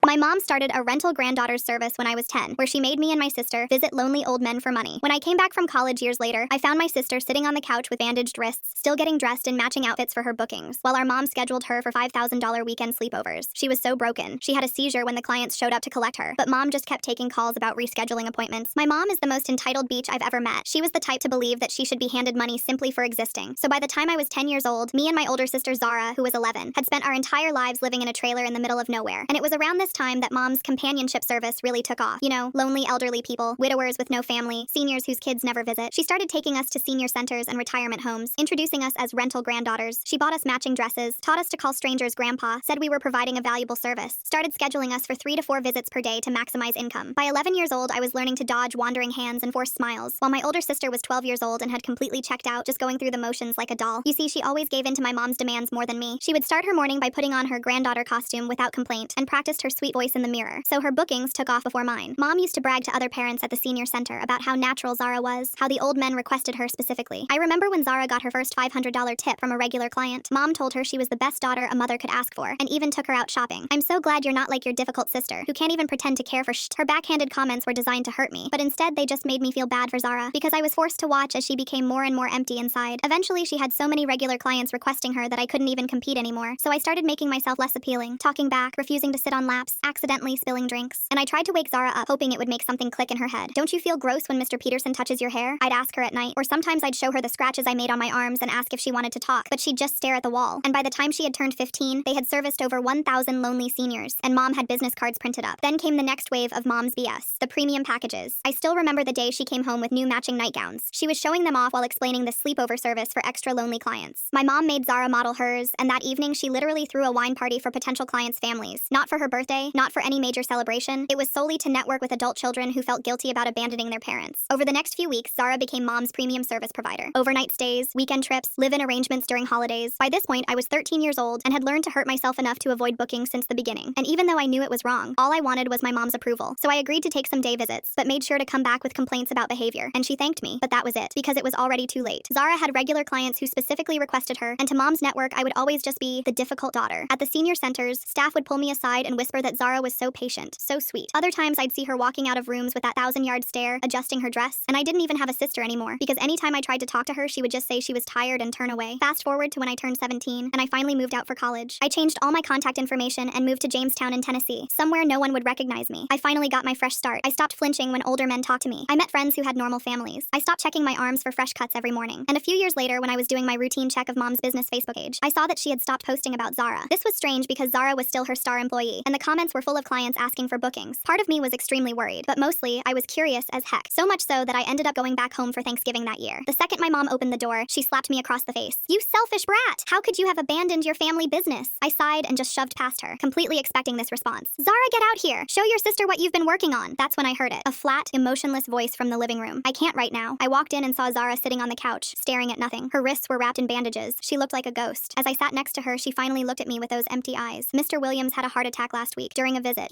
My mom started a rental granddaughter service when I was 10, where she made me and my sister visit lonely old men for money. When I came back from college years later, I found my sister sitting on the couch with bandaged wrists, still getting dressed in matching outfits for her bookings, while our mom scheduled her for $5,000 weekend sleepovers. She was so broken. She had a seizure when the clients showed up to collect her, but mom just kept taking calls about rescheduling appointments. My mom is the most entitled beach I've ever met. She was the type to believe that she should be handed money simply for existing. So by the time I was 10 years old, me and my older sister Zara, who was 11, had spent our entire lives living in a trailer in the middle of nowhere. And it was around this time that mom's companionship service really took off. You know, lonely elderly people, widowers with no family, seniors whose kids never visit. She started taking us to senior centers and retirement homes, introducing us as rental granddaughters. She bought us matching dresses, taught us to call strangers grandpa, said we were providing a valuable service, started scheduling us for 3 to 4 visits per day to maximize income. By 11 years old, I was learning to dodge wandering hands and force smiles, while my older sister was 12 years old and had completely checked out, just going through the motions like a doll. You see, she always gave in to my mom's demands more than me. She would start her morning by putting on her granddaughter costume without complaint and practiced her sweet voice in the mirror, so her bookings took off before mine. Mom used to brag to other parents at the senior center about how natural Zara was, how the old men requested her specifically. I remember when Zara got her first $500 tip from a regular client. Mom told her she was the best daughter a mother could ask for, and even took her out shopping. I'm so glad you're not like your difficult sister, who can't even pretend to care for Her backhanded comments were designed to hurt me, but instead they just made me feel bad for Zara, because I was forced to watch as she became more and more empty inside. Eventually she had so many regular clients requesting her that I couldn't even compete anymore, so I started making myself less appealing, talking back, refusing to sit on laps, accidentally spilling drinks. And I tried to wake Zara up, hoping it would make something click in her head. Don't you feel gross when Mr. Peterson touches your hair? I'd ask her at night, or sometimes I'd show her the scratches I made on my arms and ask if she wanted to talk, but she'd just stare at the wall. And by the time she had turned 15, they had serviced over 1,000 lonely seniors, and mom had business cards printed up. Then came the next wave of mom's BS, the premium packages. I still remember the day she came home with new matching nightgowns. She was showing them off while explaining the sleepover service for extra lonely clients. My mom made Zara model hers, and that evening she literally threw a wine party for potential clients' families. Not for her birthday, not for any major celebration. It was solely to network with adult children who felt guilty about abandoning their parents. Over the next few weeks, Zara became mom's premium service provider. Overnight stays, weekend trips, live-in arrangements during holidays. By this point, I was 13 years old and had learned to hurt myself enough to avoid bookings since the beginning. And even though I knew it was wrong, all I wanted was my mom's approval. So I agreed to take some day visits, but made sure to come back with complaints about behavior. And she thanked me, but that was it, because it was already too late. Zara had regular clients who specifically requested her, and to mom's network, I would always just be the difficult daughter. At the senior centers, staff would pull me aside and whisper that Zara was so patient, so sweet. Other times I'd see her walking out of rooms with that 1,000-yard stare, adjusting her dress, and I didn't even have a sister anymore, because anytime I tried to talk to her, she would just say she was tired and turn away. Fast forward to when I turned 17, and I finally moved out for college. I changed all my contact information and moved to Jamestown in Tennessee, somewhere no one would recognize me. I finally got my fresh start. I stopped flinching when older men talked to me. I met friends who had normal families. I stopped checking my arms for fresh cuts every morning. And a few years later, when I was doing my routine check of mom's business Facebook page, I saw that she had stopped posting about Zara. This was strange because Zara was still her star employee, and the comments were full of clients asking for bookings. Part of me was extremely worried, but mostly, I was curious as heck. So much so that I ended up going back home for Thanksgiving that year. The second my mom opened the door, she slapped me across the face. "You selfish brat! How could you have abandoned your family business?" I sighed and just shoved past her, completely expecting this response. "Zara, get out here! Show your sister what you've been working on!" That's when I heard it. A flat, emotionless voice from the living room. "I can't right now." I walked in and saw Zara sitting on the couch, staring at nothing. Her wrists were wrapped in bandages. She looked like a ghost. As I sat next to her, she finally looked at me with those empty eyes. "Mr. Williams had a heart attack last week during a visit.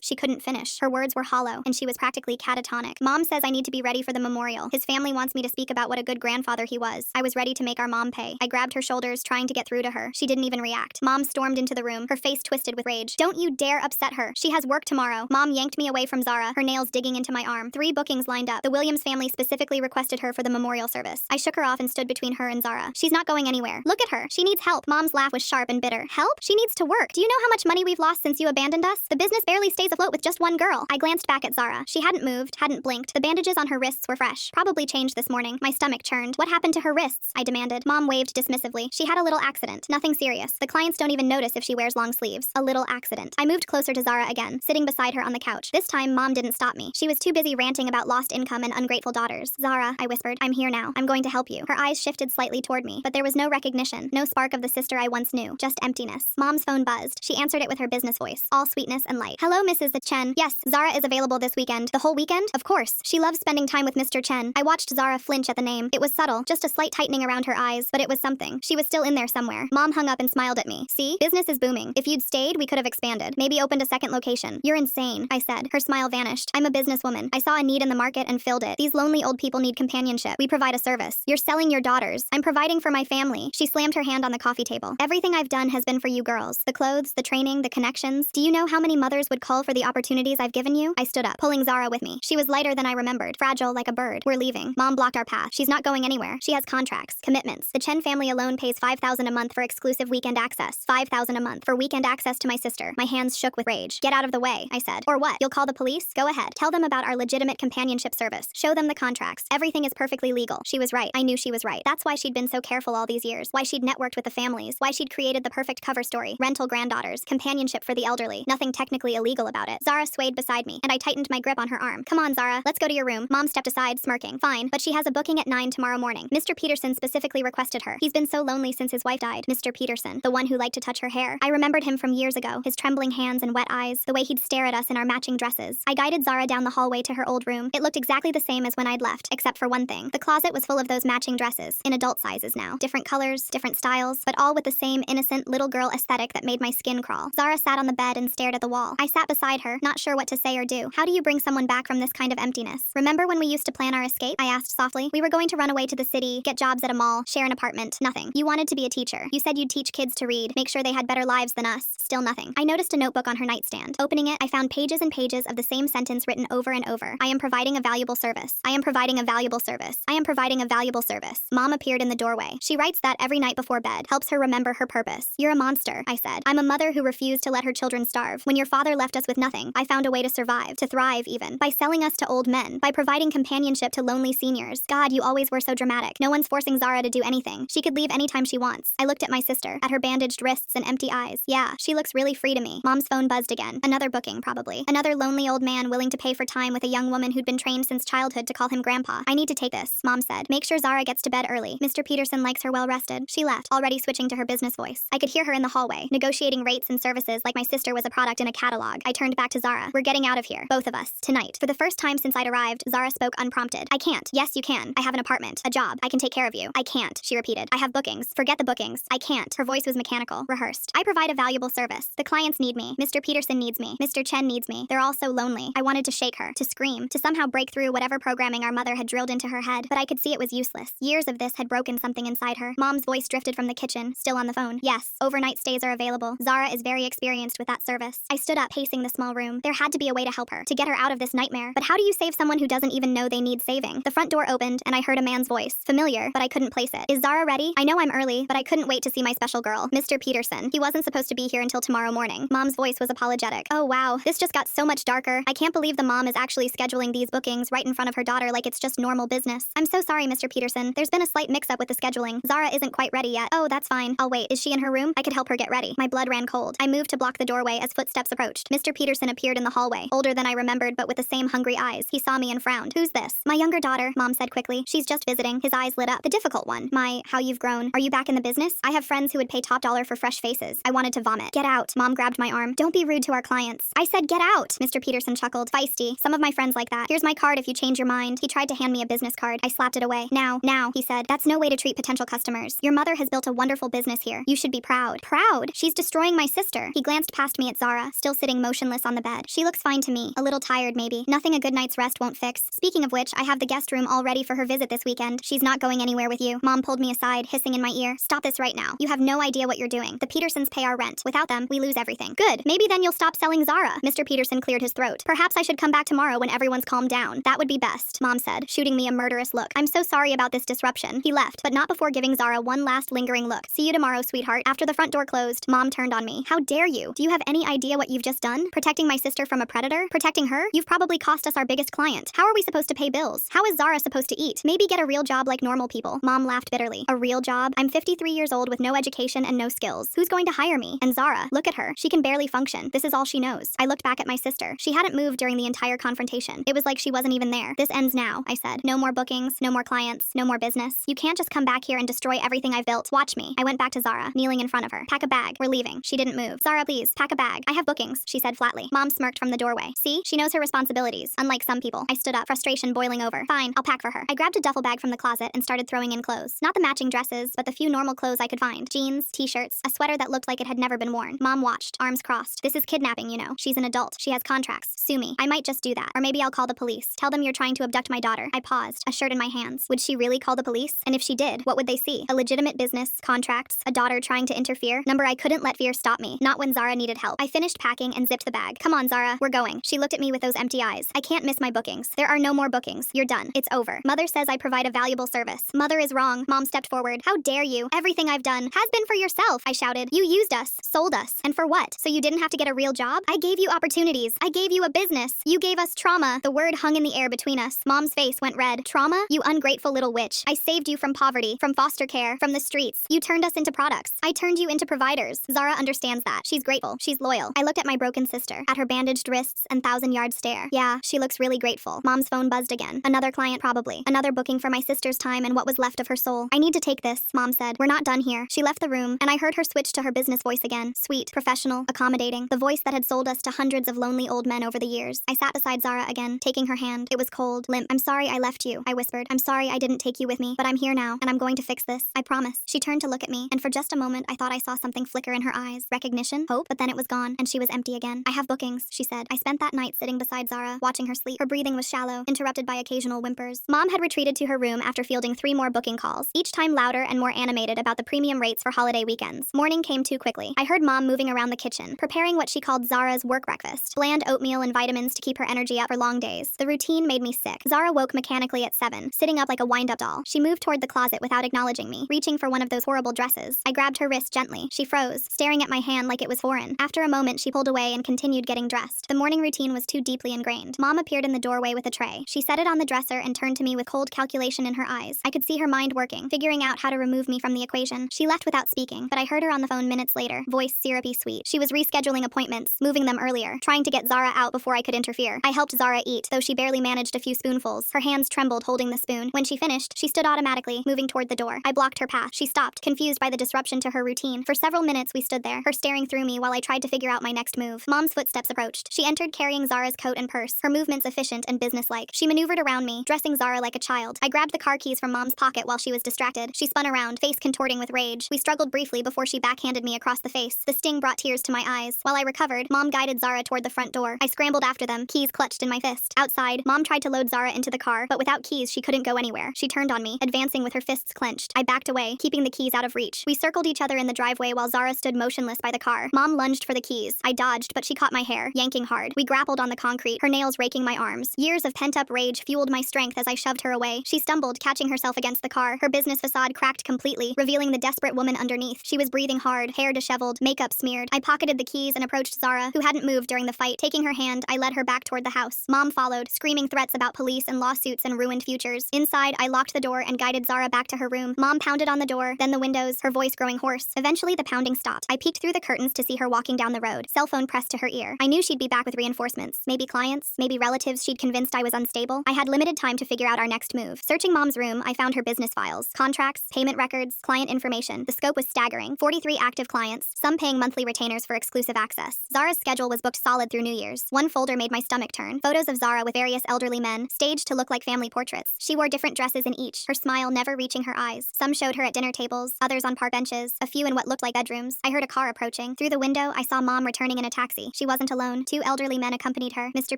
She couldn't finish. Her words were hollow, and she was practically catatonic. Mom says I need to be ready for the memorial. His family wants me to speak about what a good grandfather he was." I was ready to make our mom pay. I grabbed her shoulders, trying to get through to her. She didn't even react. Mom stormed into the room, her face twisted with rage. "Don't you dare upset her. She has work tomorrow." Mom yanked me away from Zara, her nails digging into my arm. 3 bookings lined up. The Williams family specifically requested her for the memorial service. I shook her off and stood between her and Zara. "She's not going anywhere. Look at her. She needs help." Mom's laugh was sharp and bitter. "Help? She needs to work. Do you know how much money we've lost since you abandoned us? The business barely stays afloat with just one girl." I glanced back at Zara. She hadn't moved, hadn't blinked. The bandages on her wrists were fresh. Probably changed this morning. My stomach churned. "What happened to her wrists?" I demanded. Mom waved dismissively. "She had a little accident. Nothing serious. The clients don't even notice if she wears long sleeves. A little accident." I moved closer to Zara again, sitting beside her on the couch. This time, Mom didn't stop me. She was too busy ranting about lost income and ungrateful daughters. "Zara," I whispered, "I'm here now. I'm going to help you." Her eyes shifted slightly toward me, but there was no recognition, no spark of the sister I once knew, just emptiness. Mom's phone buzzed. She answered it with her business voice, all sweetness and light. "Hello, Mrs. The Chen. Yes, Zara is available this weekend." "The whole weekend?" "Of course. She loves spending time with Mr. Chen." I watched Zara flinch at the name. It was subtle, just a slight tightening around her eyes, but it was something. She was still in there somewhere. Mom hung up and smiled at me. "See? Business is booming. If you'd stayed, we could have expanded. Maybe opened a second location." "You're insane," I said. Her smile vanished. "I'm a businesswoman. I saw a need in the market and filled it. These lonely old people need companionship. We provide a service. You're selling your daughters. I'm providing for my family." She slammed her hand on the coffee table. "Everything I've done has been for you girls. The clothes, the training, the connections. dreams? Do you know how many mothers would cull for the opportunities I've given you? I stood up, pulling Zara with me. She was lighter than I remembered, fragile like a bird. We're leaving. Mom blocked our path. She's not going anywhere. She has contracts, commitments. The Chen family alone pays $5,000 a month for exclusive weekend access. $5,000 a month for weekend access to my sister. My hands shook with rage. Get out of the way, I said. Or what? You'll call the police? Go ahead. Tell them about our legitimate companionship service. Show them the contracts. Everything is perfectly legal. She was right. I knew she was right. That's why she'd been so careful all these years. Why she'd networked with the families. Why she'd created the perfect cover story. Rental granddaughters. Companionship for the elderly. Nothing technically illegal about it. Zara swayed beside me, and I tightened my grip on her arm. Come on, Zara. Let's go to your room. Mom stepped aside, smirking. Fine, but she has a booking at 9 tomorrow morning. Mr. Peterson specifically requested her. He's been so lonely since his wife died. Mr. Peterson, the one who liked to touch her hair. I remembered him from years ago. His trembling hands and wet eyes. The way he'd stare at us in our matching dresses. I guided Zara down the hallway to her old room. It looked exactly the same as when I'd left, except for one thing. The closet was full of those matching dresses, in adult sizes now. Different colors, different styles, but all with the same innocent little girl aesthetic that made my skin crawl. Zara sat on the bed and stared at the wall. I sat beside her, not sure what to say or do. How do you bring someone back from this kind of emptiness? Remember when we used to plan our escape? I asked softly. We were going to run away to the city, get jobs at a mall, share an apartment. Nothing. You wanted to be a teacher. You said you'd teach kids to read, make sure they had better lives than us. Still nothing. I noticed a notebook on her nightstand. Opening it, I found pages and pages of the same sentence written over and over. I am providing a valuable service. I am providing a valuable service. I am providing a valuable service. Mom appeared in the doorway. She writes that every night before bed. Helps her remember her purpose. You're a monster, I said. I'm a mother who refused to let her children starve. When your father left us with nothing, I found a way to survive, to thrive even, by selling us to old men, by providing companionship to lonely seniors. God, you always were so dramatic. No one's forcing Zara to do anything. She could leave anytime she wants. I looked at my sister, at her bandaged wrists and empty eyes. Yeah, she looks really free to me. Mom's phone buzzed again. Another booking, probably. Another lonely old man willing to pay for time with a young woman who'd been trained since childhood to call him grandpa. I need to take this, Mom said. Make sure Zara gets to bed early. Mr. Peterson likes her well rested. She left, already switching to her business voice. I could hear her in the hallway, negotiating rates and services like my sister was a product in a catalog. I turned back to Zara. We're getting out of here. Both of us. Tonight. For the first time since I'd arrived, Zara spoke unprompted. I can't. Yes, you can. I have an apartment. A job. I can take care of you. I can't, she repeated. I have bookings. Forget the bookings. I can't. Her voice was mechanical, rehearsed. I provide a valuable service. The clients need me. Mr. Peterson needs me. Mr. Chen needs me. They're all so lonely. I wanted to shake her, to scream, to somehow break through whatever programming our mother had drilled into her head, but I could see it was useless. Years of this had broken something inside her. Mom's voice drifted from the kitchen, still on the phone. Yes, overnight stays are available. Zara is very experienced with that service. I stood up, pacing the small room. There had to be a way to help her, to get her out of this nightmare. But how do you save someone who doesn't even know they need saving? The front door opened, and I heard a man's voice. Familiar, but I couldn't place it. Is Zara ready? I know I'm early, but I couldn't wait to see my special girl, Mr. Peterson. He wasn't supposed to be here until tomorrow morning. Mom's voice was apologetic. Oh wow, this just got so much darker. I can't believe the mom is actually scheduling these bookings right in front of her daughter like it's just normal business. I'm so sorry, Mr. Peterson. There's been a slight mix-up with the scheduling. Zara isn't quite ready yet. Oh, that's fine. I'll wait. Is she in her room? I could help her get ready. My blood ran cold. I moved to block the doorway as footsteps approached. Mr. Peterson appeared in the hallway, older than I remembered but with the same hungry eyes. He saw me and frowned. Who's this? My younger daughter, Mom said quickly. She's just visiting. His eyes lit up. The difficult one. How you've grown. Are you back in the business? I have friends who would pay top dollar for fresh faces. I wanted to vomit. Get out. Mom grabbed my arm. Don't be rude to our clients. I said get out. Mr. Peterson chuckled. Feisty. Some of my friends like that. Here's my card if you change your mind. He tried to hand me a business card. I slapped it away. Now, he said. That's no way to treat potential customers. Your mother has built a wonderful business here. You should be proud. Proud? She's destroying my sister. He glanced past me at Zara, still sitting motionless on the bed. She looks fine to me. A little tired maybe. Nothing a good night's rest won't fix. Speaking of which, I have the guest room all ready for her visit this weekend. She's not going anywhere with you. Mom pulled me aside, hissing in my ear. Stop this right now. You have no idea what you're doing. The Petersons pay our rent. Without them, we lose everything. Good. Maybe then you'll stop selling Zara. Mr. Peterson cleared his throat. Perhaps I should come back tomorrow when everyone's calmed down. That would be best, Mom said, shooting me a murderous look. I'm so sorry about this disruption. He left, but not before giving Zara one last lingering look. See you tomorrow, sweetheart. After the front door closed, Mom turned on me. How dare you? Do you have any idea what you've just done? Protecting my sister from a predator? Protecting her? You've probably cost us our biggest client. How are we supposed to pay bills? How is Zara supposed to eat? Maybe get a real job like normal people. Mom laughed bitterly. A real job? I'm 53 years old with no education and no skills. Who's going to hire me? And Zara, look at her. She can barely function. This is all she knows. I looked back at my sister. She hadn't moved during the entire confrontation. It was like she wasn't even there. This ends now, I said. No more bookings, no more clients, no more business. You can't just come back here and destroy everything I've built. Watch me. I went back to Zara, kneeling in front of her. Pack a bag. We're leaving. She didn't move. Zara, please, pack a bag. I have bookings, she said flatly. Mom smirked from the doorway. See? She knows her responsibilities, unlike some people. I stood up, frustration boiling over. Fine, I'll pack for her. I grabbed a duffel bag from the closet and started throwing in clothes. Not the matching dresses, but the few normal clothes I could find. Jeans, t-shirts, a sweater that looked like it had never been worn. Mom watched, arms crossed. This is kidnapping, you know. She's an adult. She has contracts. Sue me. I might just do that. Or maybe I'll call the police. Tell them you're trying to abduct my daughter. I paused, a shirt in my hands. Would she really call the police? And if she did, what would they see? A legitimate business, contracts, a daughter trying to interfere? Number I couldn't let fear stop me. Not when Zara needed needed help. I finished packing and zipped the bag. Come on, Zara, we're going. She looked at me with those empty eyes. I can't miss my bookings. There are no more bookings. You're done. It's over. Mother says I provide a valuable service. Mother is wrong. Mom stepped forward. How dare you? Everything I've done has been for yourself, I shouted. You used us, sold us. And for what? So you didn't have to get a real job? I gave you opportunities. I gave you a business. You gave us trauma. The word hung in the air between us. Mom's face went red. Trauma? You ungrateful little witch. I saved you from poverty, from foster care, from the streets. You turned us into products. I turned you into providers. Zara understands that. She's grateful. She's loyal. I looked at my broken sister, at her bandaged wrists and thousand-yard stare. Yeah, she looks really grateful. Mom's phone buzzed again. Another client probably. Another booking for my sister's time and what was left of her soul. I need to take this, Mom said. We're not done here. She left the room, and I heard her switch to her business voice again. Sweet, professional, accommodating. The voice that had sold us to hundreds of lonely old men over the years. I sat beside Zara again, taking her hand. It was cold, limp. I'm sorry I left you, I whispered. I'm sorry I didn't take you with me, but I'm here now, and I'm going to fix this. I promise. She turned to look at me, and for just a moment I thought I saw something flicker in her eyes. Recognition? Hope? But then it was gone, and she was empty again. I have bookings, she said. I spent that night sitting beside Zara, watching her sleep. Her breathing was shallow, interrupted by occasional whimpers. Mom had retreated to her room after fielding 3 more booking calls, each time louder and more animated about the premium rates for holiday weekends. Morning came too quickly. I heard Mom moving around the kitchen, preparing what she called Zara's work breakfast. Bland oatmeal and vitamins to keep her energy up for long days. The routine made me sick. Zara woke mechanically at 7, sitting up like a wind-up doll. She moved toward the closet without acknowledging me, reaching for one of those horrible dresses. I grabbed her wrist gently. She froze, staring at my hand like it was foreign. After a moment, she pulled away and continued getting dressed. The morning routine was too deeply ingrained. Mom appeared in the doorway with a tray. She set it on the dresser and turned to me with cold calculation in her eyes. I could see her mind working, figuring out how to remove me from the equation. She left without speaking, but I heard her on the phone minutes later, voice syrupy sweet. She was rescheduling appointments, moving them earlier, trying to get Zara out before I could interfere. I helped Zara eat, though she barely managed a few spoonfuls. Her hands trembled holding the spoon. When she finished, she stood automatically, moving toward the door. I blocked her path. She stopped, confused by the disruption to her routine. For several minutes we stood there, her staring through me while I tried to figure out my next move. Mom's footsteps approached. She entered carrying Zara's coat and purse, her movements efficient and businesslike. She maneuvered around me, dressing Zara like a child. I grabbed the car keys from Mom's pocket while she was distracted. She spun around, face contorting with rage. We struggled briefly before she backhanded me across the face. The sting brought tears to my eyes. While I recovered, Mom guided Zara toward the front door. I scrambled after them, keys clutched in my fist. Outside, Mom tried to load Zara into the car, but without keys she couldn't go anywhere. She turned on me, advancing with her fists clenched. I backed away, keeping the keys out of reach. We circled each other in the driveway while Zara stood motionless by the car. Mom lunged for the keys. I dodged, but she caught my hair, yanking hard. We grappled on the concrete, her nails raking my arms. Years of pent-up rage fueled my strength as I shoved her away. She stumbled, catching herself against the car. Her business facade cracked completely, revealing the desperate woman underneath. She was breathing hard, hair disheveled, makeup smeared. I pocketed the keys and approached Zara, who hadn't moved during the fight. Taking her hand, I led her back toward the house. Mom followed, screaming threats about police and lawsuits and ruined futures. Inside, I locked the door and guided Zara back to her room. Mom pounded on the door, then the windows, her voice growing hoarse. Eventually, the pounding stopped. I peeked through the curtains to see her walking down the road, cell phone pressed to her ear. I knew she'd be back with reinforcements. Maybe clients, maybe relatives she'd convinced I was unstable. I had limited time to figure out our next move. Searching Mom's room, I found her business files, contracts, payment records, client information. The scope was staggering. 43 active clients, some paying monthly retainers for exclusive access. Zara's schedule was booked solid through New Year's. One folder made my stomach turn. Photos of Zara with various elderly men, staged to look like family portraits. She wore different dresses in each, her smile never reaching her eyes. Some showed her at dinner tables, others on park benches, a few in what looked like bedrooms. I heard a car approaching. Through the window, I saw Mom returning in a taxi. She wasn't alone. 2 elderly men accompanied her, Mr.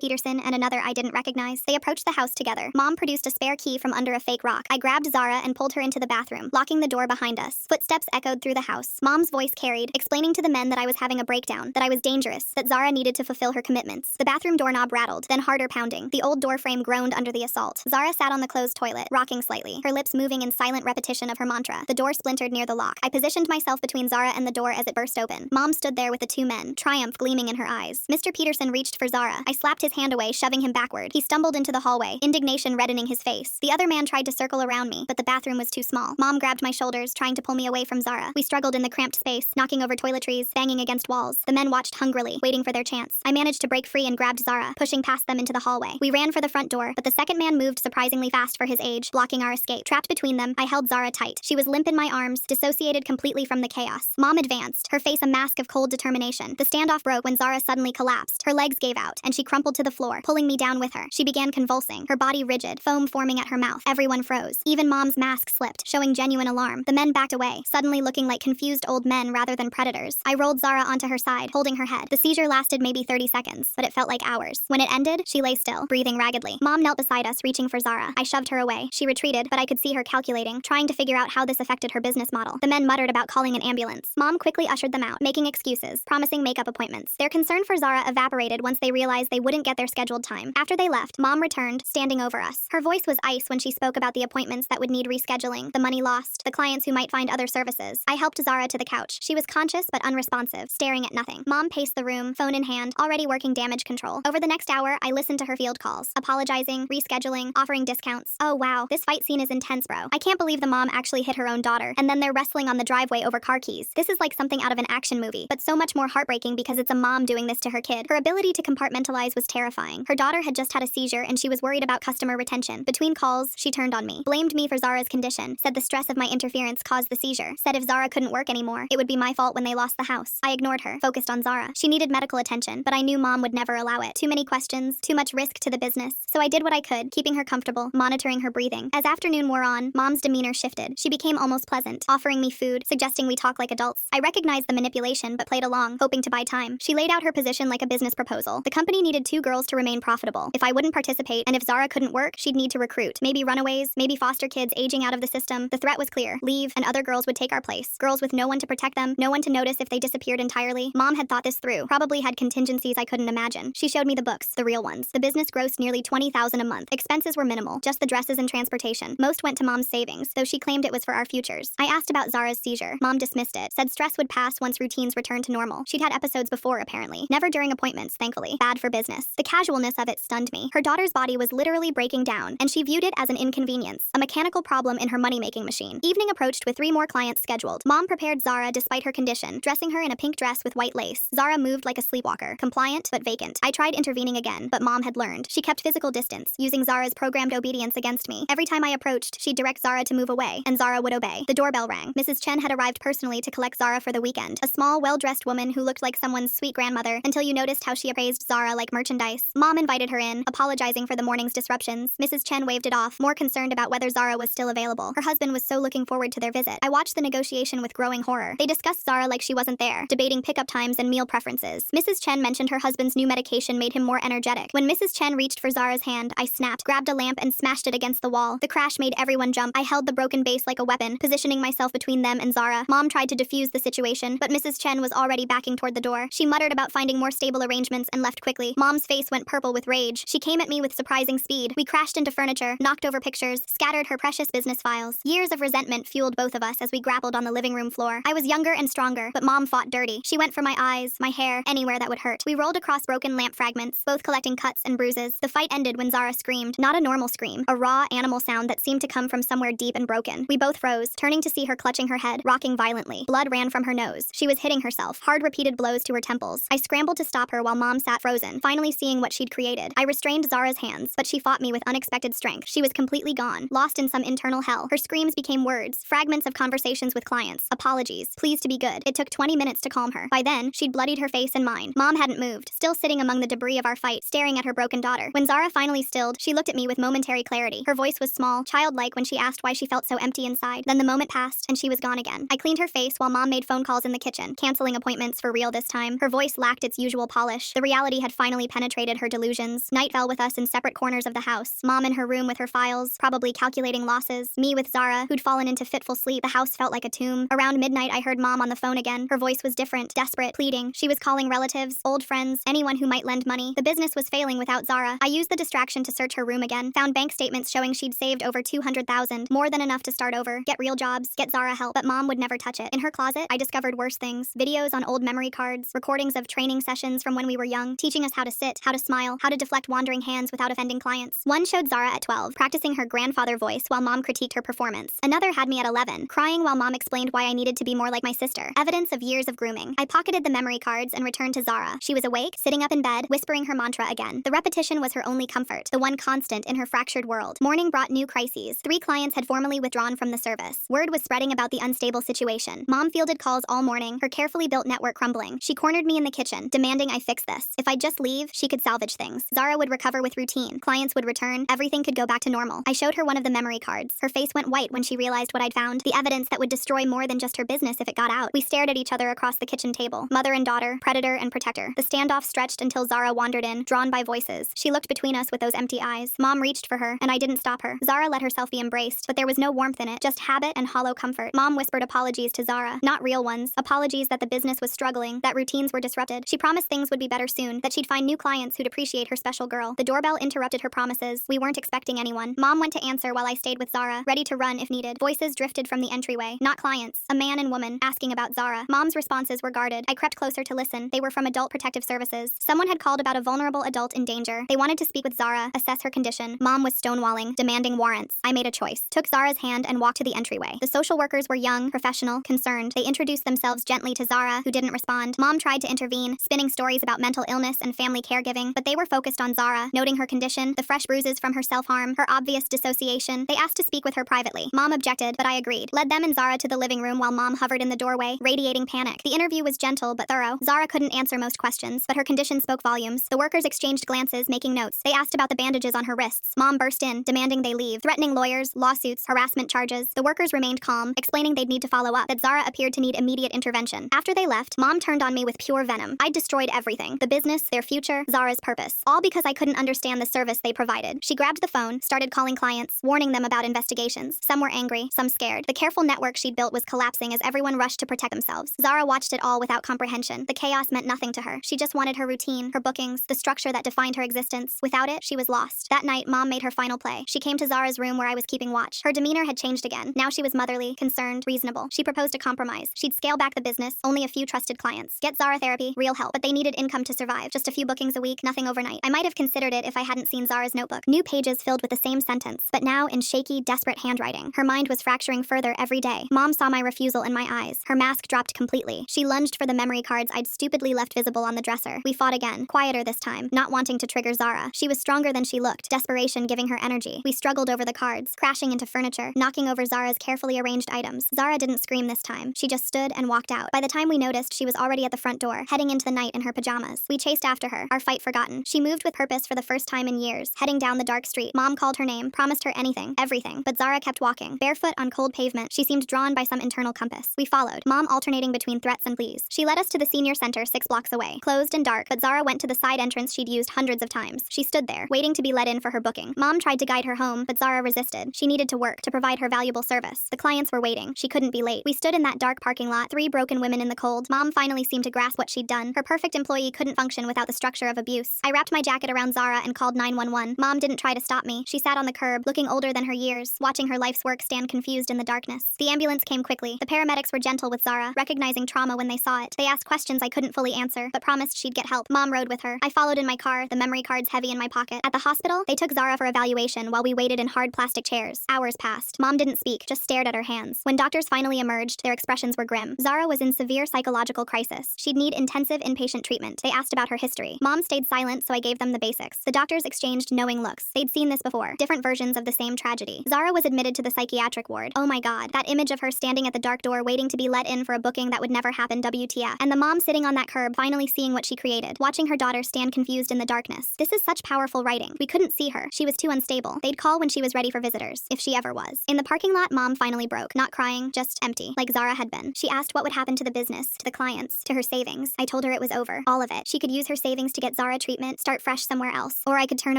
Peterson and another I didn't recognize. They approached the house together. Mom produced a spare key from under a fake rock. I grabbed Zara and pulled her into the bathroom, locking the door behind us. Footsteps echoed through the house. Mom's voice carried, explaining to the men that I was having a breakdown, that I was dangerous, that Zara needed to fulfill her commitments. The bathroom doorknob rattled, then harder pounding. The old door frame groaned under the assault. Zara sat on the closed toilet, rocking slightly, her lips moving in silent repetition of her mantra. The door splintered near the lock. I positioned myself between Zara and the door as it burst open. Mom stood there with the 2 men, triumph gleaming in her eyes. Mr. Peterson reached for Zara. I slapped his hand away, shoving him backward. He stumbled into the hallway, indignation reddening his face. The other man tried to circle around me, but the bathroom was too small. Mom grabbed my shoulders, trying to pull me away from Zara. We struggled in the cramped space, knocking over toiletries, banging against walls. The men watched hungrily, waiting for their chance. I managed to break free and grabbed Zara, pushing past them into the hallway. We ran for the front door, but the second man moved surprisingly fast for his age, blocking our escape. Trapped between them, I held Zara tight. She was limp in my arms, dissociated completely from the chaos. Mom advanced, her face a mask of cold determination. The standoff broke when Zara suddenly collapsed. Her legs gave out, and she crumpled to the floor, pulling me down with her. She began convulsing, her body rigid, foam forming at her mouth. Everyone froze. Even Mom's mask slipped, showing genuine alarm. The men backed away, suddenly looking like confused old men rather than predators. I rolled Zara onto her side, holding her head. The seizure lasted maybe 30 seconds, but it felt like hours. When it ended, she lay still, breathing raggedly. Mom knelt beside us, reaching for Zara. I shoved her away. She retreated, but I could see her calculating, trying to figure out how this affected her business model. The men muttered about calling an ambulance. Mom quickly ushered them out, making excuses. promising makeup appointments. Their concern for Zara evaporated once they realized they wouldn't get their scheduled time. After they left, Mom returned, standing over us. Her voice was ice when she spoke about the appointments that would need rescheduling, the money lost, the clients who might find other services. I helped Zara to the couch. She was conscious but unresponsive, staring at nothing. Mom paced the room, phone in hand, already working damage control. Over the next hour, I listened to her field calls, apologizing, rescheduling, offering discounts. Oh wow, this fight scene is intense, bro. I can't believe the mom actually hit her own daughter, and then they're wrestling on the driveway over car keys. This is like something out of an action movie, but so much more heartbreaking because it's a mom doing this to her kid. Her ability to compartmentalize was terrifying. Her daughter had just had a seizure and she was worried about customer retention. Between calls, she turned on me, blamed me for Zara's condition, said the stress of my interference caused the seizure, said if Zara couldn't work anymore, it would be my fault when they lost the house. I ignored her, focused on Zara. She needed medical attention, but I knew Mom would never allow it. Too many questions, too much risk to the business. So I did what I could, keeping her comfortable, monitoring her breathing. As afternoon wore on, Mom's demeanor shifted. She became almost pleasant, offering me food, suggesting we talk like adults. I recognized the manipulation but played along, hoping to buy time. She laid out her position like a business proposal. The company needed 2 girls to remain profitable. If I wouldn't participate, and if Zara couldn't work, she'd need to recruit. Maybe runaways, maybe foster kids aging out of the system. The threat was clear. Leave, and other girls would take our place. Girls with no one to protect them, no one to notice if they disappeared entirely. Mom had thought this through, probably had contingencies I couldn't imagine. She showed me the books, the real ones. The business grossed nearly $20,000 a month. Expenses were minimal, just the dresses and transportation. Most went to Mom's savings, though she claimed it was for our futures. I asked about Zara's seizure. Mom dismissed it, said stress would pass once routines returned to normal. She'd had episodes before, apparently. Never during appointments, thankfully. Bad for business. The casualness of it stunned me. Her daughter's body was literally breaking down, and she viewed it as an inconvenience, a mechanical problem in her money-making machine. Evening approached with 3 more clients scheduled. Mom prepared Zara despite her condition, dressing her in a pink dress with white lace. Zara moved like a sleepwalker, compliant but vacant. I tried intervening again, but Mom had learned. She kept physical distance, using Zara's programmed obedience against me. Every time I approached, she'd direct Zara to move away, and Zara would obey. The doorbell rang. Mrs. Chen had arrived personally to collect Zara for the weekend. A small, well-dressed woman who looked like someone's sweet grandmother until you noticed how she appraised Zara like merchandise. Mom invited her in, apologizing for the morning's disruptions. Mrs. Chen waved it off, more concerned about whether Zara was still available. Her husband was so looking forward to their visit. I watched the negotiation with growing horror. They discussed Zara like she wasn't there, debating pickup times and meal preferences. Mrs. Chen mentioned her husband's new medication made him more energetic. When Mrs. Chen reached for Zara's hand, I snapped, grabbed a lamp and smashed it against the wall. The crash made everyone jump. I held the broken vase like a weapon, positioning myself between them and Zara. Mom tried to defuse the situation, but Mrs. Chen was already backing toward the door. She muttered about finding more stable arrangements and left quickly. Mom's face went purple with rage. She came at me with surprising speed. We crashed into furniture, knocked over pictures, scattered her precious business files. Years of resentment fueled both of us as we grappled on the living room floor. I was younger and stronger, but Mom fought dirty. She went for my eyes, my hair, anywhere that would hurt. We rolled across broken lamp fragments, both collecting cuts and bruises. The fight ended when Zara screamed. Not a normal scream, a raw animal sound that seemed to come from somewhere deep and broken. We both froze, turning to see her clutching her head, rocking violently. Blood ran from her nose. She was hitting herself, hard repeated blows to her temples. I scrambled to stop her while Mom sat frozen, finally seeing what she'd created. I restrained Zara's hands, but she fought me with unexpected strength. She was completely gone, lost in some internal hell. Her screams became words, fragments of conversations with clients, apologies, pleas to be good. It took 20 minutes to calm her. By then, she'd bloodied her face and mine. Mom hadn't moved, still sitting among the debris of our fight, staring at her broken daughter. When Zara finally stilled, she looked at me with momentary clarity. Her voice was small, childlike when she asked why she felt so empty inside. Then the moment passed, and she was gone again. I cleaned her face while Mom made phone calls in the kitchen, canceling appointments for real this time. Her voice lacked its usual polish. The reality had finally penetrated her delusions. Night fell with us in separate corners of the house. Mom in her room with her files, probably calculating losses. Me with Zara, who'd fallen into fitful sleep. The house felt like a tomb. Around midnight, I heard Mom on the phone again. Her voice was different, desperate, pleading. She was calling relatives, old friends, anyone who might lend money. The business was failing without Zara. I used the distraction to search her room again, found bank statements showing she'd saved over $200,000, more than enough to start over, get real jobs, get Zara help, but Mom would never touch it. In her closet, I discovered worse things. Videos on old memory cards, recordings of training sessions from when we were young, teaching us how to sit, how to smile, how to deflect wandering hands without offending clients. One showed Zara at 12, practicing her grandfather voice while Mom critiqued her performance. Another had me at 11, crying while Mom explained why I needed to be more like my sister. Evidence of years of grooming. I pocketed the memory cards and returned to Zara. She was awake, sitting up in bed, whispering her mantra again. The repetition was her only comfort, the one constant in her fractured world. Morning brought new crises. 3 clients had formally withdrawn from the service. Word was spreading about the unstable situation. Mom fielded calls all morning, her carefully built network crumbling. She cornered me in the kitchen, demanding I fix this. If I'd just leave, she could salvage things. Zara would recover with routine. Clients would return. Everything could go back to normal. I showed her one of the memory cards. Her face went white when she realized what I'd found. The evidence that would destroy more than just her business if it got out. We stared at each other across the kitchen table. Mother and daughter, predator and protector. The standoff stretched until Zara wandered in, drawn by voices. She looked between us with those empty eyes. Mom reached for her, and I didn't stop her. Zara let herself be embraced, but there was no warmth in it, just habit and hollow comfort. Mom whispered apologies to Zara. Not real ones. Apologies that the business was struggling, that routines were disrupted. She promised things would be better soon, that she'd find new clients who'd appreciate her special girl. The doorbell interrupted her promises. We weren't expecting anyone. Mom went to answer while I stayed with Zara, ready to run if needed. Voices drifted from the entryway. Not clients. A man and woman, asking about Zara. Mom's responses were guarded. I crept closer to listen. They were from Adult Protective Services. Someone had called about a vulnerable adult in danger. They wanted to speak with Zara, assess her condition. Mom was stonewalling, demanding warrants. I made a choice. Took Zara's hand and walked to the entryway. The social workers were young, professional, concerned. They introduced themselves gently to Zara, who didn't respond. Mom tried to intervene, spinning stories about mental illness and family caregiving, but they were focused on Zara, noting her condition, the fresh bruises from her self-harm, her obvious dissociation. They asked to speak with her privately. Mom objected, but I agreed. Led them and Zara to the living room while Mom hovered in the doorway, radiating panic. The interview was gentle but thorough. Zara couldn't answer most questions, but her condition spoke volumes. The workers exchanged glances, making notes. They asked about the bandages on her wrists. Mom burst in, demanding they leave, threatening lawyers, lawsuits, harassment charges. The workers remained calm, explaining they'd need to follow up, that Zara appeared to need immediate intervention. After they left, Mom turned on me with pure venom. I'd destroyed everything. The business, their future, Zara's purpose. All because I couldn't understand the service they provided. She grabbed the phone, started calling clients, warning them about investigations. Some were angry, some scared. The careful network she'd built was collapsing as everyone rushed to protect themselves. Zara watched it all without comprehension. The chaos meant nothing to her. She just wanted her routine, her bookings, the structure that defined her existence. Without it, she was lost. That night, Mom made her final play. She came to Zara's room where I was keeping watch. Her demeanor had changed again. Now she was motherly, concerned, reasonable. She proposed a compromise. She'd scale back the business, only a few trusted clients. Get Zara therapy, real help. But they needed income to survive. Just a few bookings a week, nothing overnight. I might have considered it if I hadn't seen Zara's notebook. New pages filled with the same sentence, but now in shaky, desperate handwriting. Her mind was fracturing further every day. Mom saw my refusal in my eyes. Her mask dropped completely. She lunged for the memory cards I'd stupidly left visible on the dresser. We fought again, quieter this time, not wanting to trigger Zara. She was stronger than she looked, desperation giving her energy. We struggled over the cards, crashing into furniture, knocking over Zara's carefully arranged items. Zara didn't scream this time. She just stood and walked out. By the time we noticed, she was already at the front door, heading into the night in her pajamas. We chased after her, our fight forgotten. She moved with purpose for the first time in years, heading down the dark street. Mom called her name, promised her anything, everything, but Zara kept walking. Barefoot on cold pavement, she seemed drawn by some internal compass. We followed, Mom alternating between threats and pleas. She led us to the senior center 6 blocks away, closed and dark, but Zara went to the side entrance she'd used hundreds of times. She stood there, waiting to be let in for her booking. Mom tried to guide her home, but Zara resisted. She needed to work, to provide her valuable service. The clients were waiting. She couldn't be late. We stood in that dark parking lot, 3 broken women in the cold. Mom finally seemed to grasp what she'd done. Her perfect employee couldn't function without the structure of abuse. I wrapped my jacket around Zara and called 911. Mom didn't try to stop me. She sat on the curb, looking older than her years, watching her life's work stand confused in the darkness. The ambulance came quickly. The paramedics were gentle with Zara, recognizing trauma when they saw it. They asked questions I couldn't fully answer, but promised she'd get help. Mom rode with her. I followed in my car, the memory cards heavy in my pocket. At the hospital, they took Zara for evaluation while we waited in hard plastic chairs. Hours passed. Mom didn't speak, just stared at her hands. When doctors finally emerged, their expressions were grim. Zara was in severe psychological crisis. She'd need intensive inpatient treatment. They asked about her history. Mom stayed silent, so I gave them the basics. The doctors exchanged knowing looks. They'd seen this before. Different versions of the same tragedy. Zara was admitted to the psychiatric ward. Oh my god, that image of her standing at the dark door waiting to be let in for a booking that would never happen, WTF. And the mom sitting on that curb, finally seeing what she created, watching her daughter stand confused in the darkness. This is such powerful writing. We couldn't see her. She was too unstable. They'd call when she was ready for visitors, if she ever was. In the parking lot, Mom finally broke. Not crying, just empty, like Zara had been. She asked what would happen to the business, to the clients, to her savings. I told her it was over. All of it. She could use her savings to get Zara treatment, start fresh somewhere else. Or I could turn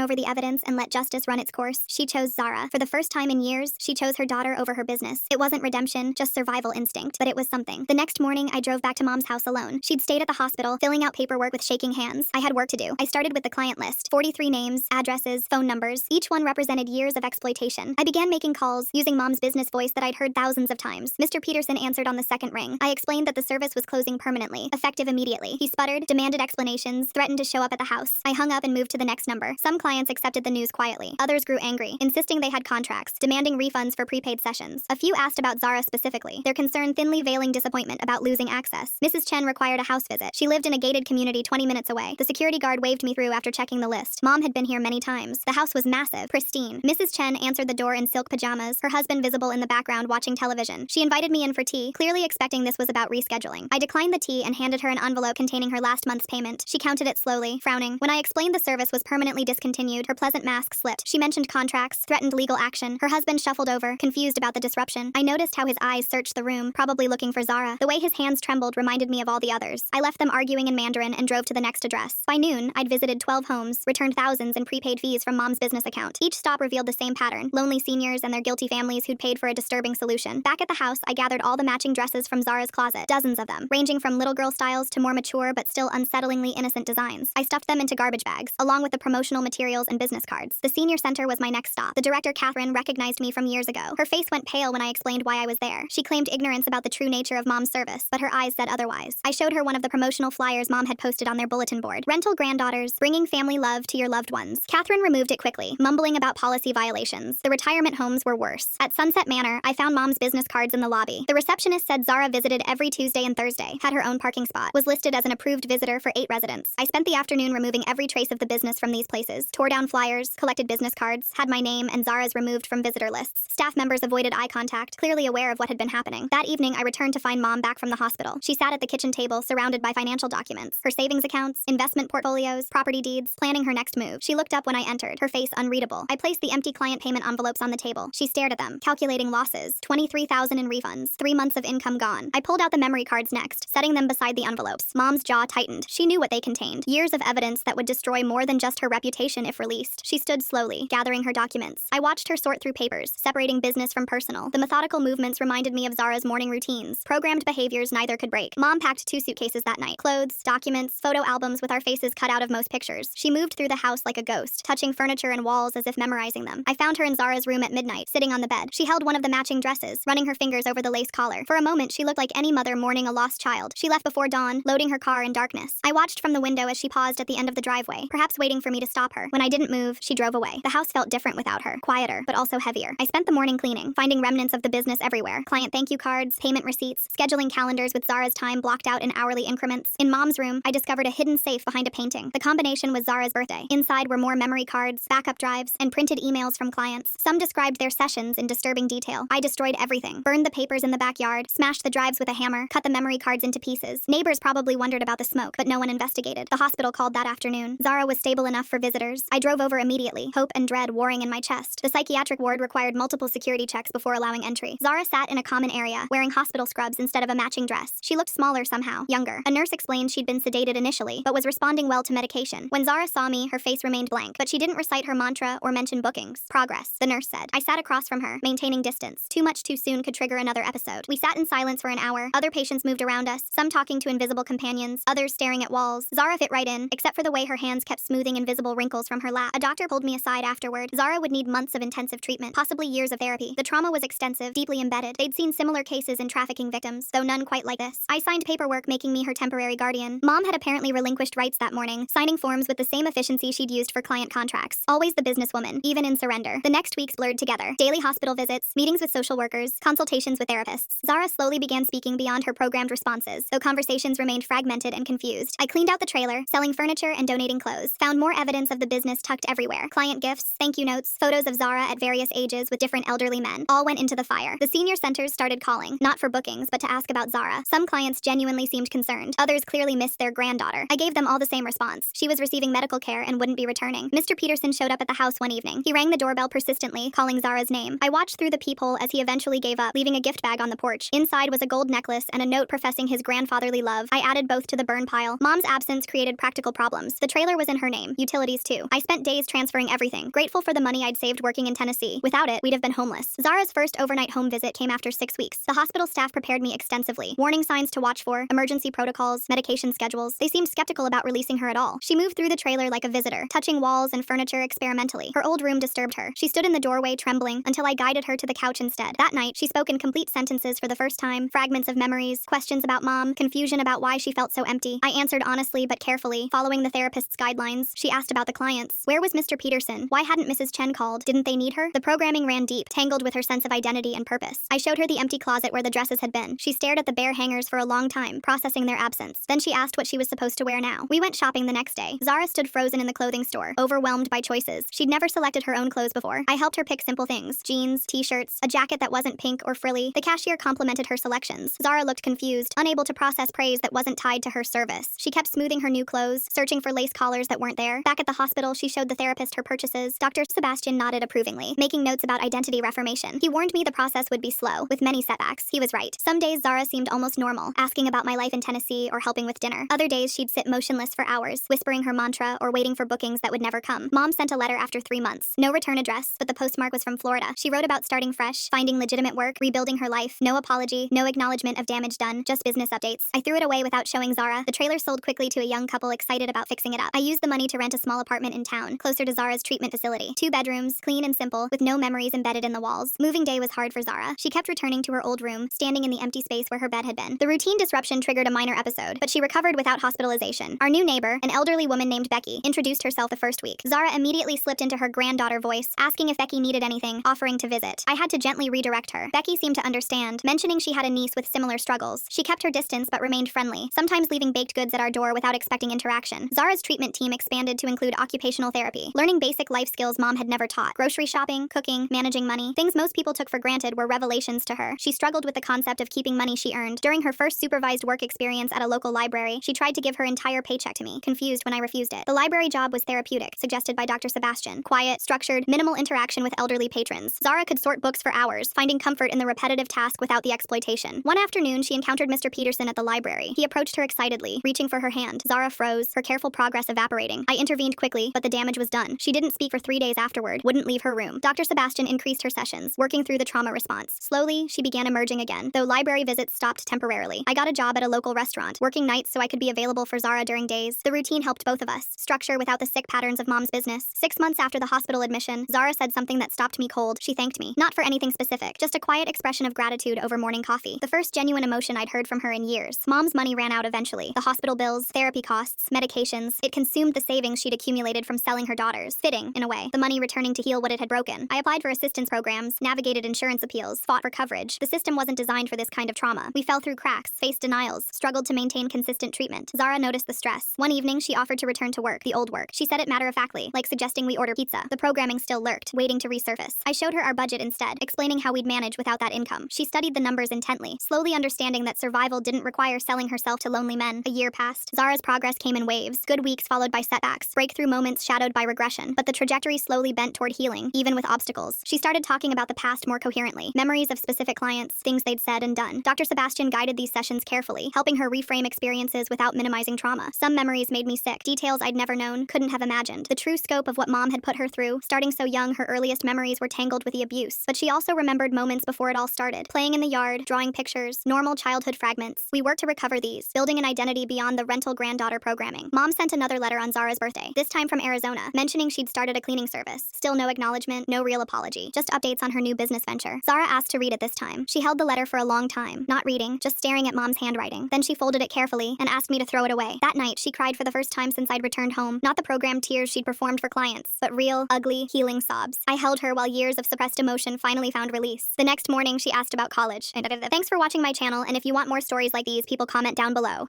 over the evidence and let justice run its course. She chose Zara. For the first time in years, she chose her daughter over her business. It wasn't redemption, just survival instinct, but it was something. The next morning, I drove back to Mom's house alone. She'd stayed at the hospital, filling out paperwork with shaking hands. I had work to do. I started with the client list. 43 names, addresses, phone numbers. Each one represented years of exploitation. I began making calls, using Mom's business voice that I'd heard thousands of times. Mr. Peterson answered on the second ring. I explained that the service was closing permanently, effective immediately. He sputtered, demanded explanations, threatened to show up at the house. I hung up and moved to the next number. Some clients accepted the news quietly. Others grew angry, insisting they had contracts, demanding refunds for prepaid sessions. A few asked about Zara specifically, their concern thinly veiling disappointment about losing access. Mrs. Chen required a house visit. She lived in a gated community 20 minutes away. The security guard waved me through after checking the list. Mom had been here many times. The house was massive, pristine. Mrs. Chen answered the door in silk pajamas, her husband visible in the background watching television. She invited me in for tea, clearly expecting this was about rescheduling. I declined the tea and handed her an envelope containing her last month's payment. She counted it slowly, frowning. When I explained the service was permanently discontinued, her pleasant mask slipped. She mentioned contracts, threatened legal action. Her husband shuffled over, confused about the disruption. I noticed how his eyes searched the room, probably looking for Zara. The way his hands trembled reminded me of all the others. I left them arguing in Mandarin and drove to the next address. By noon, I'd visited 12 homes, returned thousands in prepaid fees from Mom's business account. Each stop revealed the same pattern: lonely seniors and their guilty families who'd paid for a disturbing solution. Back at the house, I gathered all the matching dresses from Zara's closet, dozens of them, ranging ranging from little girl styles to more mature but still unsettlingly innocent designs. I stuffed them into garbage bags, along with the promotional materials and business cards. The senior center was my next stop. The director, Catherine, recognized me from years ago. Her face went pale when I explained why I was there. She claimed ignorance about the true nature of Mom's service, but her eyes said otherwise. I showed her one of the promotional flyers Mom had posted on their bulletin board. Rental granddaughters, bringing family love to your loved ones. Catherine removed it quickly, mumbling about policy violations. The retirement homes were worse. At Sunset Manor, I found Mom's business cards in the lobby. The receptionist said Zara visited every Tuesday and Thursday, had her own parking spot, was listed as an approved visitor for 8 residents. I spent the afternoon removing every trace of the business from these places, tore down flyers, collected business cards, had my name and Zara's removed from visitor lists. Staff members avoided eye contact, clearly aware of what had been happening. That evening, I returned to find Mom back from the hospital. She sat at the kitchen table, surrounded by financial documents, her savings accounts, investment portfolios, property deeds, planning her next move. She looked up when I entered, her face unreadable. I placed the empty client payment envelopes on the table. She stared at them, calculating losses, $23,000 in refunds, 3 months of income gone. I pulled out the memory cards next, setting them beside the envelopes. Mom's jaw tightened. She knew what they contained. Years of evidence that would destroy more than just her reputation if released. She stood slowly, gathering her documents. I watched her sort through papers, separating business from personal. The methodical movements reminded me of Zara's morning routines, programmed behaviors neither could break. Mom packed 2 suitcases that night. Clothes, documents, photo albums with our faces cut out of most pictures. She moved through the house like a ghost, touching furniture and walls as if memorizing them. I found her in Zara's room at midnight, sitting on the bed. She held one of the matching dresses, running her fingers over the lace collar. For a moment, she looked like any mother mourning a lost child. She left before dawn, loading her car in darkness. I watched from the window as she paused at the end of the driveway, perhaps waiting for me to stop her. When I didn't move, she drove away. The house felt different without her, quieter, but also heavier. I spent the morning cleaning, finding remnants of the business everywhere. Client thank you cards, payment receipts, scheduling calendars with Zara's time blocked out in hourly increments. In Mom's room, I discovered a hidden safe behind a painting. The combination was Zara's birthday. Inside were more memory cards, backup drives, and printed emails from clients. Some described their sessions in disturbing detail. I destroyed everything, burned the papers in the backyard, smashed the drives with a hammer, cut the memory cards into pieces. Neighbors probably wondered about the smoke, but no one investigated. The hospital called that afternoon. Zara was stable enough for visitors. I drove over immediately, hope and dread warring in my chest. The psychiatric ward required multiple security checks before allowing entry. Zara sat in a common area, wearing hospital scrubs instead of a matching dress. She looked smaller somehow, younger. A nurse explained she'd been sedated initially, but was responding well to medication. When Zara saw me, her face remained blank, but she didn't recite her mantra or mention bookings. Progress, the nurse said. I sat across from her, maintaining distance. Too much too soon could trigger another episode. We sat in silence for an hour. Other patients moved around us, some talking to invisible companions, others staring at walls. Zara fit right in, except for the way her hands kept smoothing invisible wrinkles from her lap. A doctor pulled me aside afterward. Zara would need months of intensive treatment, possibly years of therapy. The trauma was extensive, deeply embedded. They'd seen similar cases in trafficking victims, though none quite like this. I signed paperwork making me her temporary guardian. Mom had apparently relinquished rights that morning, signing forms with the same efficiency she'd used for client contracts. Always the businesswoman, even in surrender. The next weeks blurred together. Daily hospital visits, meetings with social workers, consultations with therapists. Zara slowly began speaking beyond her programmed responses, though conversations remained fragmented and confused. I cleaned out the trailer, selling furniture and donating clothes. Found more evidence of the business tucked everywhere. Client gifts, thank you notes, photos of Zara at various ages with different elderly men. All went into the fire. The senior centers started calling, not for bookings, but to ask about Zara. Some clients genuinely seemed concerned. Others clearly missed their granddaughter. I gave them all the same response. She was receiving medical care and wouldn't be returning. Mr. Peterson showed up at the house one evening. He rang the doorbell persistently, calling Zara's name. I watched through the peephole as he eventually gave up, leaving a gift bag on the porch. Inside was a gold necklace and a note professing his grandfatherly love. I added both to the burn pile. Mom's absence created practical problems. The trailer was in her name, utilities too. I spent days transferring everything, grateful for the money I'd saved working in Tennessee. Without it, we'd have been homeless. Zara's first overnight home visit came after 6 weeks. The hospital staff prepared me extensively. Warning signs to watch for, emergency protocols, medication schedules. They seemed skeptical about releasing her at all. She moved through the trailer like a visitor, touching walls and furniture experimentally. Her old room disturbed her. She stood in the doorway trembling until I guided her to the couch instead. That night, she spoke in complete sentences for the first time, fragments of memories, questions about Mom, confusion about why she felt so empty. I answered honestly but carefully, following the therapist's guidelines. She asked about the clients. Where was Mr. Peterson? Why hadn't Mrs. Chen called? Didn't they need her? The programming ran deep, tangled with her sense of identity and purpose. I showed her the empty closet where the dresses had been. She stared at the bare hangers for a long time, processing their absence. Then she asked what she was supposed to wear now. We went shopping the next day. Zara stood frozen in the clothing store, overwhelmed by choices. She'd never selected her own clothes before. I helped her pick simple things: jeans, t-shirts, a jacket that wasn't pink or frilly. The cashier complimented her selections. Zara looked confused, unable to process praise that wasn't tied to her service. She kept smoothing her new clothes, searching for lace collars that weren't there. Back at the hospital, she showed the therapist her purchases. Dr. Sebastian nodded approvingly, making notes about identity reformation. He warned me the process would be slow, with many setbacks. He was right. Some days Zara seemed almost normal, asking about my life in Tennessee or helping with dinner. Other days she'd sit motionless for hours, whispering her mantra or waiting for bookings that would never come. Mom sent a letter after 3 months. No return address, but the postmark was from Florida. She wrote about starting fresh, finding legitimate work, rebuilding her life. No apology, no acknowledgement of damage done, just business updates. I threw it away without showing Zara. The trailer sold quickly to a young couple excited about fixing it up. I used the money to rent a small apartment in town, closer to Zara's treatment facility. 2 bedrooms, clean and simple, with no memories embedded in the walls. Moving day was hard for Zara. She kept returning to her old room, standing in the empty space where her bed had been. The routine disruption triggered a minor episode, but she recovered without hospitalization. Our new neighbor, an elderly woman named Becky, introduced herself the first week. Zara immediately slipped into her granddaughter voice, asking if Becky needed anything, offering to visit. I had to gently redirect her. Becky seemed to understand, mentioning she had a niece with similar struggles. She kept her distance but remained friendly, sometimes leaving baked goods at our door without expecting interaction. Zara's treatment team expanded to include occupational therapy, learning basic life skills Mom had never taught. Grocery shopping, cooking, managing money, things most people took for granted were revelations to her. She struggled with the concept of keeping money she earned. During her first supervised work experience at a local library, she tried to give her entire paycheck to me, confused when I refused it. The library job was therapeutic, suggested by Dr. Sebastian. Quiet, structured, minimal interaction with elderly patrons. Zara could sort books for hours, finding comfort in the repetitive task without the exploitation. One afternoon, she encountered Mr. Peterson at the library. He approached her excitedly, reaching for her hand. Zara froze, her careful progress evaporating. I intervened quickly, but the damage was done. She didn't speak for 3 days afterward, wouldn't leave her room. Dr. Sebastian increased her sessions, working through the trauma response. Slowly, she began emerging again, though library visits stopped temporarily. I got a job at a local restaurant, working nights so I could be available for Zara during days. The routine helped both of us. Structure without the sick patterns of Mom's business. 6 months after the hospital admission, Zara said something that stopped me cold. She thanked me. Not for anything specific, just a quiet expression of gratitude over morning coffee. The first genuine emotion I'd heard from her in years. Mom's money ran out eventually. The hospital bills, therapy costs, medications. It consumed the savings she'd accumulated from selling her daughters. Fitting, in a way. The money returning to heal what it had broken. I applied for assistance programs, navigated insurance appeals, fought for coverage. The system wasn't designed for this kind of trauma. We fell through cracks, faced denials, struggled to maintain consistent treatment. Zara noticed the stress. One evening, she offered to return to work, the old work. She said it matter-of-factly, like suggesting we order pizza. The programming still lurked, waiting to resurface. I showed her our budget instead, explaining how we'd manage without that income. She studied the numbers intently, slowly understanding that survival didn't require selling herself to lonely men. A year passed. Zara's progress came in waves. Good weeks followed by setbacks, breakthrough moments shadowed by regression. But the trajectory slowly bent toward healing, even with obstacles. She started talking about the past more coherently, memories of specific clients, things they'd said and done. Dr. Sebastian guided these sessions carefully, helping her reframe experiences without minimizing trauma. Some memories made me sick, details I'd never known, couldn't have imagined. The true scope of what Mom had put her through. Starting so young, her earliest memories were tangled with the abuse. But she also remembered moments before it all started. Playing in the yard, drawing pictures, normal childhood fragments. We worked to recover these, building an identity beyond the rental granddaughter programming. Mom sent another letter on Zara's birthday, this time from Arizona, mentioning she'd started a cleaning service. Still no acknowledgement, no real apology, just updates on her new business venture. Zara asked to read it this time. She held the letter for a long time, not reading, just staring at Mom's handwriting. Then she folded it carefully and asked me to throw it away. That night, she cried for the first time since I'd returned home. Not the programmed tears she'd performed for clients, but real, ugly, healing sobs. I held her while years of suppressed emotion finally found release. The next morning, she asked about college. Thanks for watching my channel, and if you want more stories like these, people comment down below.